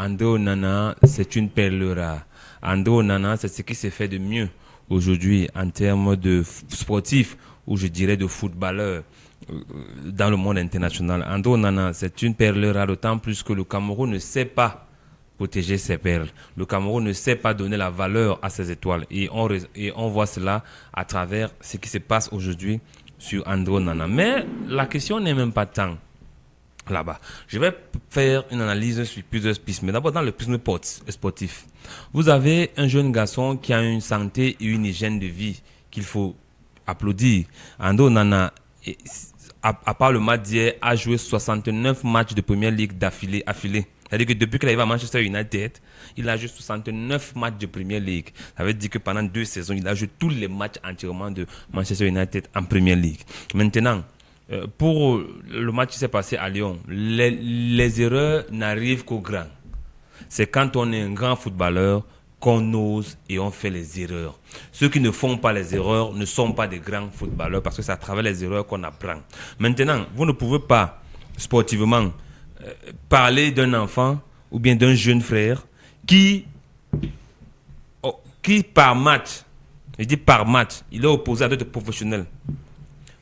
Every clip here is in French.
André Onana, c'est une perle rare. André Onana, c'est ce qui s'est fait de mieux aujourd'hui en termes de sportif, ou je dirais de footballeur dans le monde international. André Onana, c'est une perle rare, d'autant plus que le Cameroun ne sait pas protéger ses perles. Le Cameroun ne sait pas donner la valeur à ses étoiles. Et on voit cela à travers ce qui se passe aujourd'hui sur André Onana. Mais la question n'est même pas tant là-bas. Je vais faire une analyse sur plusieurs pistes. Mais d'abord, dans le prisme sportif, vous avez un jeune garçon qui a une santé et une hygiène de vie qu'il faut applaudir. André Onana, à part le match d'hier, a joué 69 matchs de Première Ligue d'affilée. C'est-à-dire que depuis qu'il arrive à Manchester United, il a joué 69 matchs de Premier League. Ça veut dire que pendant 2 saisons, il a joué tous les matchs entièrement de Manchester United en Premier League. Maintenant, pour le match qui s'est passé à Lyon, les erreurs n'arrivent qu'aux grands. C'est quand on est un grand footballeur qu'on ose et on fait les erreurs. Ceux qui ne font pas les erreurs ne sont pas des grands footballeurs parce que c'est à travers les erreurs qu'on apprend. Maintenant, vous ne pouvez pas sportivement parler d'un enfant ou bien d'un jeune frère qui par match, je dis par match, il est opposé à d'autres professionnels,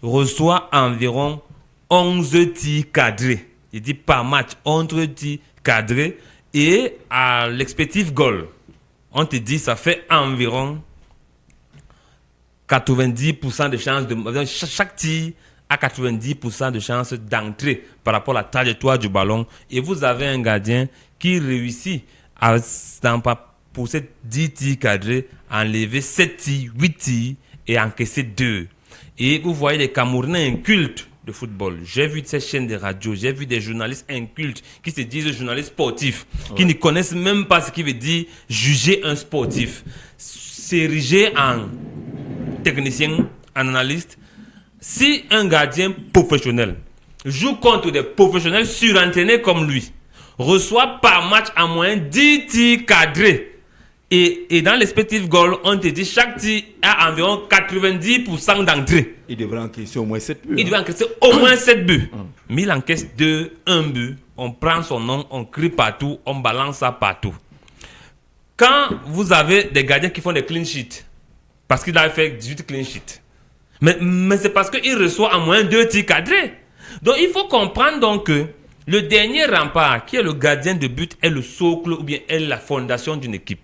reçoit environ 11 tirs cadrés. Je dis par match, 11 tirs cadrés, et à l'expected goal, on te dit ça fait environ 90% de chances de chaque tir à 90% de chances d'entrer par rapport à la trajectoire du ballon. Et vous avez un gardien qui réussit pour ces 10 tirs cadrés, à enlever 7 tirs, 8 tirs et encaisser 2. Et vous voyez les Camerounais incultes de football. J'ai vu ces chaînes de radio, j'ai vu des journalistes incultes qui se disent journalistes sportifs, qui ne connaissent même pas ce qui veut dire juger un sportif. S'ériger en technicien, en analyste. Si un gardien professionnel joue contre des professionnels surentraînés comme lui, reçoit par match en moyenne 10 tirs cadrés, et dans l'expected goal, on te dit chaque tir a environ 90% d'entrée. Il devrait encaisser au moins 7 buts. Il devrait encaisser au moins 7 buts. Mais il encaisse 1 but. On prend son nom, on crie partout, on balance ça partout. Quand vous avez des gardiens qui font des clean sheets, parce qu'il a fait 18 clean sheets, mais c'est parce qu'il reçoit en moins 2 tirs cadrés. Donc il faut comprendre donc que le dernier rempart, qui est le gardien de but, est le socle ou bien est la fondation d'une équipe.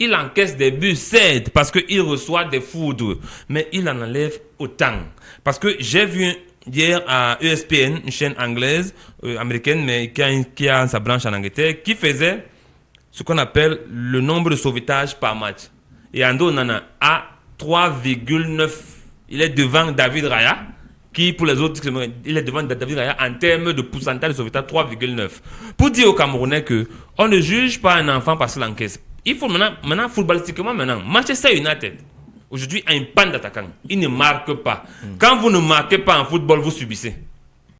Il encaisse des buts, cède parce qu'il reçoit des foudres, mais il en enlève autant. Parce que j'ai vu hier à ESPN, une chaîne anglaise, américaine, mais qui a sa branche en Angleterre, qui faisait ce qu'on appelle le nombre de sauvetages par match. Et André Onana a 3,9. Il est devant David Raya, qui pour les autres, il est devant David Raya en termes de pourcentage de sauvetage 3,9. Pour dire aux Camerounais qu'on ne juge pas un enfant parce qu'il encaisse. Il faut maintenant footballistiquement, Manchester United, aujourd'hui, a une panne d'attaquants. Il ne marque pas. Quand vous ne marquez pas en football, vous subissez.